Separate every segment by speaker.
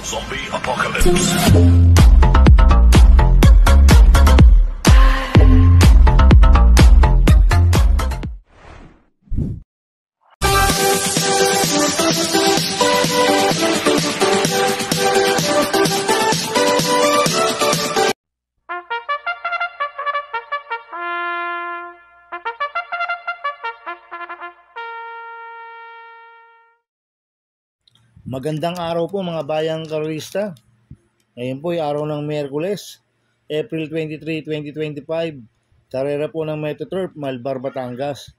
Speaker 1: Zombie Apocalypse.
Speaker 2: Magandang araw po mga bayang karorista. Ngayon po ay araw ng Miyerkules, April 23, 2025. Karera po ng Metoturf, Malbar, Batangas.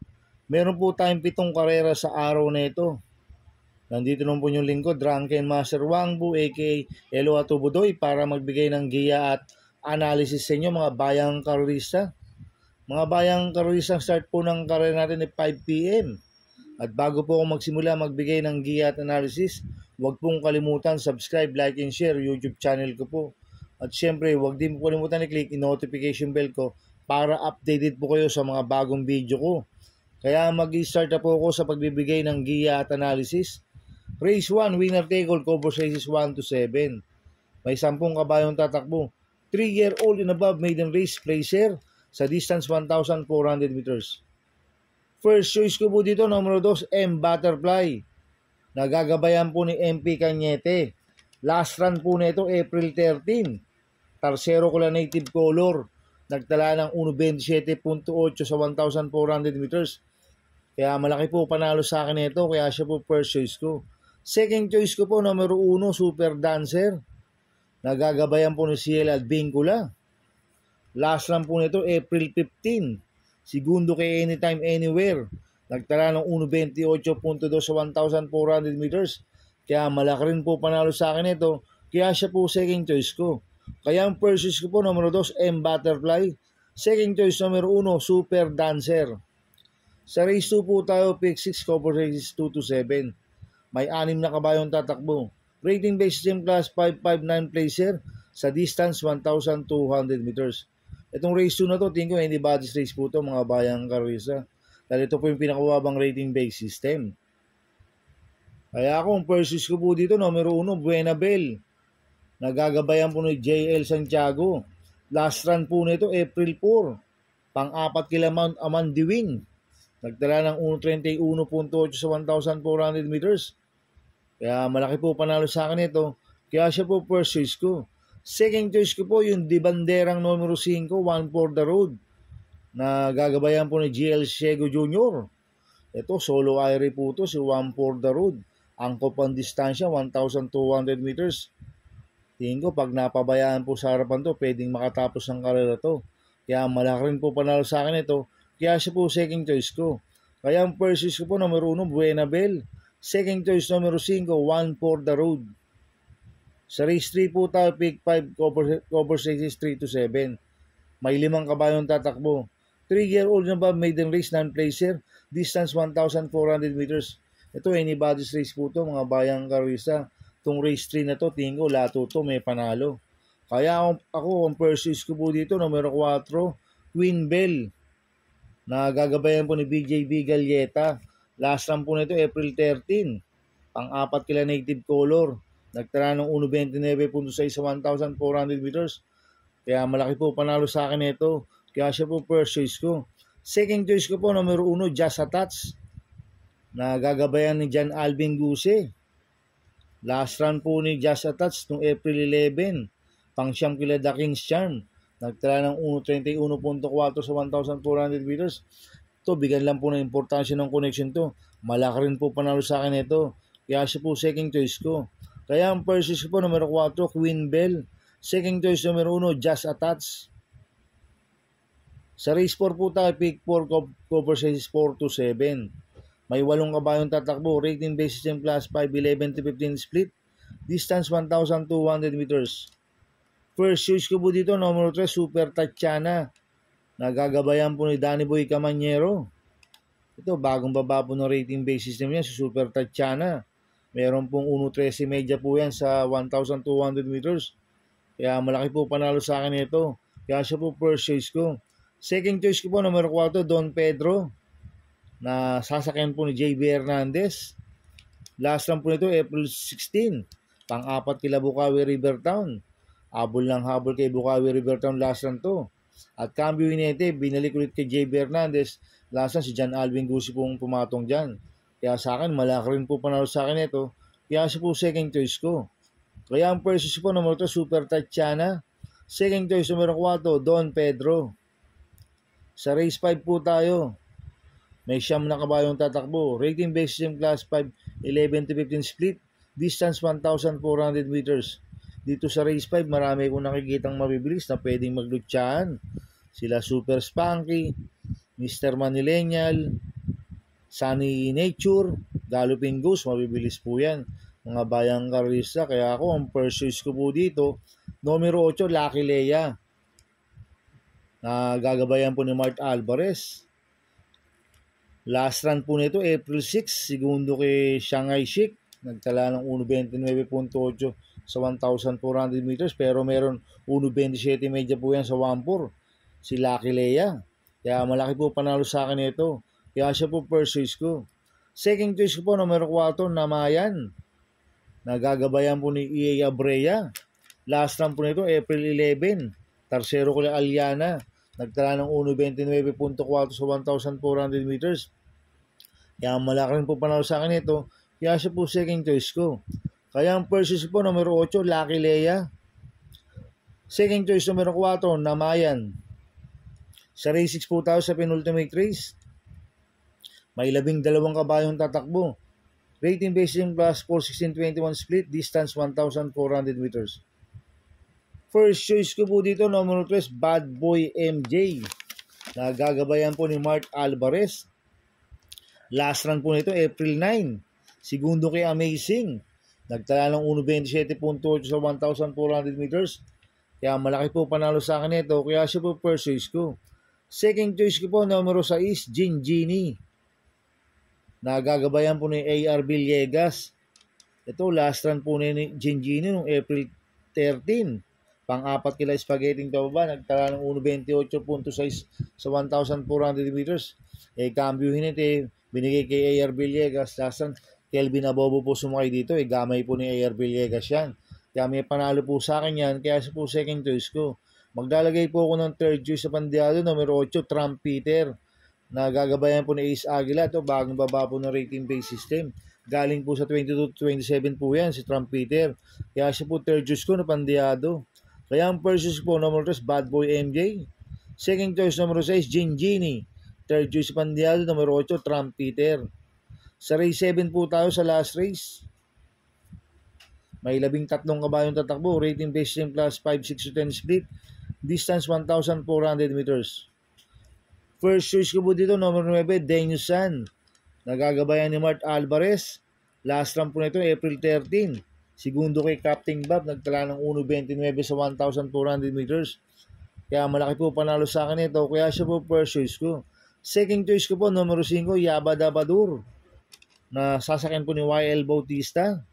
Speaker 2: Meron po tayong 7 karera sa araw na ito. Nandito naman po yung lingkod, Drunken Master Wangbu aka Elo Atubudoy para magbigay ng giya at analysis sa inyo mga bayang karorista. Mga bayang karorista, start po ng karera natin ay 5 PM. At bago po ako magsimula magbigay ng giya at analysis, huwag pong kalimutan subscribe, like, and share YouTube channel ko po. At syempre, huwag din po kalimutan i-click yung notification bell ko para updated po kayo sa mga bagong video ko. Kaya mag-start na po ako sa pagbibigay ng giya at analysis. Race 1, winner take all, cover races 1 to 7. May 10 kabayong tatakbo. 3-year-old and above maiden race placer sa distance 1,400 meters. First choice ko po dito, numero 2, M Butterfly. Nagagabayan po ni MP Cañete. Last run po nito, April 13. Tarsero ko lang native color. Nagtala ng 1.27.8 sa 1,400 meters. Kaya malaki po panalo sa akin nito, kaya siya po first choice ko. Second choice ko po, numero 1, Super Dancer. Nagagabayan po ni Ciel at Vincula. Last run po nito, April 15. Segundo kay Anytime Anywhere. Nagtala ng 1.28.2 sa 1,400 meters. Kaya malaki rin po panalo sa akin ito. Kaya siya po second choice ko. Kaya ang first choice ko po, numero 2, M Butterfly. Second choice, numero 1, Super Dancer. Sa race 2 po tayo, pick 6, cover races 2 to 7. May 6 na kabayong tatakbo. Rating based gym class 559 placer sa distance 1,200 meters. Itong race 2 na to, tingin ko anybody's race po to mga bayang karorista. Dahil ito po yung pinakababang rating based system. Kaya ako, ang first choice ko po dito, numero 1, Buenabel. Nagagabayan po ni JL Santiago. Last run po nito, April 4. Pang-4 kila Mount Amandiwing. Nagtala ng 1.31.8 sa 1,400 meters. Kaya malaki po panalo sa akin ito. Kaya siya po first choice ko. Second choice ko po yung Di Banderang numero 5, One for the Road. Na gagabayan po ni GL Ciego Jr. Ito, solo Irie po ito, si One for the Road. Angkop ang distansya, 1,200 meters. Tingin ko, pag napabayaan po sa harapan to, pwedeng makatapos ang karera to. Kaya malaki rin po panalo sa akin ito. Kaya siya po second choice ko. Kaya ang first choice ko po, numero 1, Buenabel. Second choice, numero 5, One for the Road. Sa race 3 po tayo, pick 5, cover races 3 to 7. May 5 kabayong tatakbo. 3-year-old na ba, maiden race, non-placer, distance 1,400 meters. Ito, anybody's race po to mga bayang karorista. Itong race 3 na to, tingin ko, lato to, may panalo. Kaya ako, ang first choice ko po dito, numero 4, Queen Bell. Nagagabayan po ni BJB Galleta. Last run po nito, April 13. Pang-4 kila native color. Nagtala ng 1.29.6 sa 1,400 meters. Kaya malaki po panalo sa akin ito. Kaya siya po first choice ko. Second choice ko po, numero 1, Just a Touch. Nagagabayan ni John Alvin Guse. Last run po ni Just a Touch noong April 11. Pang-siyam kila The King's Charm. Nagtala ng 1.31.4 sa 1,400 meters. Ito, bigyan lang po ng importansya ng connection to. Malaki rin po panalo sa akin ito. Kaya siya po second choice ko. Kaya ang first choice ko po, numero 4, Queen Bell. Second choice, numero 1, Just a Touch. Sa race 4 po tayo, pick 4, cover races 4 to 7. May 8 kabayong tatakbo. Rating basis in class 5, 11 to 15 split. Distance 1,200 meters. First choice ko po dito, numero 3, Super Tatiana. Nagagabayan po ni Danny Boy Camanyero. Ito, bagong baba po ng rating base system niya, si Super Tatiana. Meron pong 1.13 media po yan sa 1,200 meters. Kaya malaki po panalo sa akin ito. Kaya siya po first choice ko. Second choice ko po, numero 4, Don Pedro. Na sasakyan po ni JB Hernandez. Last run po nito, April 16. Pang-apat kila Bukawi Rivertown. Habol ng habol kay Bukawi Rivertown last run to. At Cambio Hinete, binalik ulit kay JB Hernandez. Last run si John Alvin Gusi pong pumatong dyan. Kaya sa akin, malaki rin po panalo sa akin ito. Kaya siya po second choice ko. Kaya ang first choice po, numero 2, Super Tatiana. Second choice, numero 4, Don Pedro. Sa race 5 po tayo. May siyam na kabayong tatakbo. Rating based system class 5, 11 to 15 split. Distance 1,400 meters. Dito sa race 5, marami kong nakikitang mabibilis na pwedeng maglutsyahan. Sila Super Spunky, Mr. Manillennial, Sunny Nature, Galloping Ghost, mabibilis po yan. Mga bayang karista. Kaya ako, ang first choice ko po dito, numero 8, Lucky Leia. Na gagabayan po ni Mart Alvarez. Last run po nito, April 6, segundo kay Shanghai Chic. Nagtala ng 1.29.8 sa 1,400 meters. Pero meron 1.27 medya po yan sa 1.4. Si Lucky Leia. Kaya malaki po panalo sa akin ito. Kaya siya po first choice ko. Second choice ko po, numero 4, Namayan. Nagagabayan po ni EA Abrea. Last run po nito, April 11. Tercero ko lang Aliana. Nagtala ng 1.29.4 sa 1,400 meters. Kaya malaki rin po panalo sa akin ito. Kaya siya po second choice ko. Kaya ang first choice po, numero 8, Lucky Leia. Second choice, numero 4, Namayan. Sa race 6 po tayo sa penultimate race. May 12 kabayong tatakbo. Rating based in class 4, 16, 21 split. Distance 1,400 meters. First choice ko po dito, numero 3, Bad Boy MJ. Nagagabayan po ni Mart Alvarez. Last run po nito, April 9. Segundo kay Amazing. Nagtala ng 1.27.8 sa 1,400 meters. Kaya malaki po panalo sa akin ito. Kaya siya po first choice ko. Second choice ko po, numero 6, Gin Genie. Nagagabayan po ni AR Villegas. Ito, last run po ni Gin Genie noong April 13. Pang-apat kila Spaghetti Tauba, nagtala ng 1.28.6 sa 1,400 meters. Cambio Hinete, binigay kay AR Villegas. Last run, Kelvin Abobo po sumakay dito. Gamay po ni AR Villegas yan. Kaya may panalo po sa akin yan. Kaya siya po second choice ko. Maglalagay po ako ng third choice sa pandiado, numero 8, Trump Peter. Nagagabayan po ni Ace Aguila. Ito, bagong baba po ng rating based system. Galing po sa 22-27 po yan, si Trump Peter. Kaya siya po third choice ko na pandiado. Kaya ang first choice po, numero 3, Bad Boy MJ. Second choice, numero 6, Gin Genie. Third choice pandiado, numero 8, Trump Peter. Sa race 7 po tayo sa last race. May 13 kabayong tatakbo. Rating based in class 5, 6 to 10 split. Distance 1,400 meters. First choice ko po dito, numero 9, Daniel San. Nagagabayan ni Mart Alvarez. Last run po nito, April 13. Segundo kay Captain Bob, nagtala ng 1.29 sa 1,400 meters. Kaya malaki po panalo sa akin ito. Kaya siya po first choice ko. Second choice ko po, numero 5, Yabadabadur. Na sasakyan po ni YL Bautista.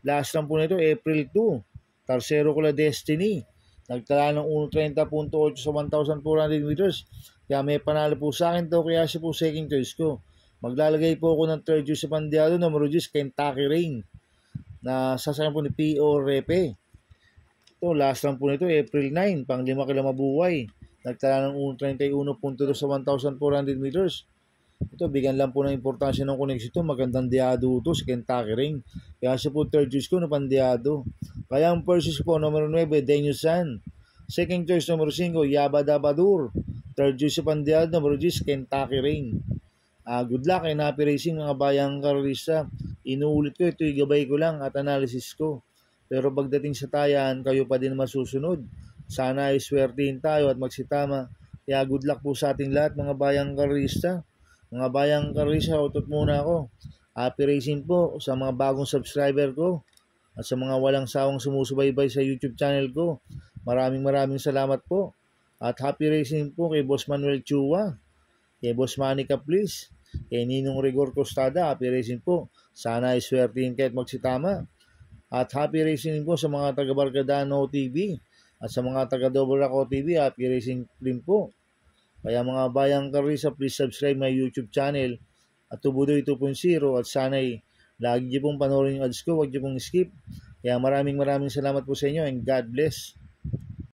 Speaker 2: Last run po nito, April 2. Tercero ko la Destiny. Nagtala ng 1.30.8 sa 1,400 meters. Kaya may panalo po sa akin to. Kaya siya po second choice ko. Maglalagay po ako ng third choice sa pandiado, numero 10, Kentucky Rain. Na sasakyan po ni P.O. Repe. Ito, last run po nito, April 9, pang 5 kila mabuhay. Nagtala ng 1.31.2 sa 1,400 meters. Ito, bigyan lang po ng importansya ng koneksyon ito. Magandang diado ito, si Kentucky Rain. Kaya siya po third choice ko na pandiado. Kaya ang first choice po, numero 9, Daniel San. Second choice, numero 5, Yabadabadur. Third choice sa pandiado, numero 10, Kentucky Rain. Good luck and happy racing mga bayang karista. Inuulit ko, ito'y gabay ko lang at analysis ko. Pero pagdating sa tayan, kayo pa din masusunod. Sana ay swertihin tayo at magsitama. Kaya good luck po sa ating lahat mga bayang karista. Mga bayang karista, utot muna ako. Happy racing po sa mga bagong subscriber ko at sa mga walang sawang sumusubaybay sa YouTube channel ko. Maraming salamat po. At happy racing po kay Boss Manuel Chua, kay Boss Manny Caplis, kay Ninong Rigor Costada. Happy racing po. Sana ay swertihin kayo at magsitama. At happy racing po sa mga taga-Bargadano TV at sa mga taga-Double Raco TV. Happy racing din po. Kaya mga bayang karisa, please subscribe my YouTube channel at Tubudoy 2.0 at sana'y lagi niyo pong panoorin yung ads ko. Huwag niyo pong skip Kaya maraming salamat po sa inyo and God bless.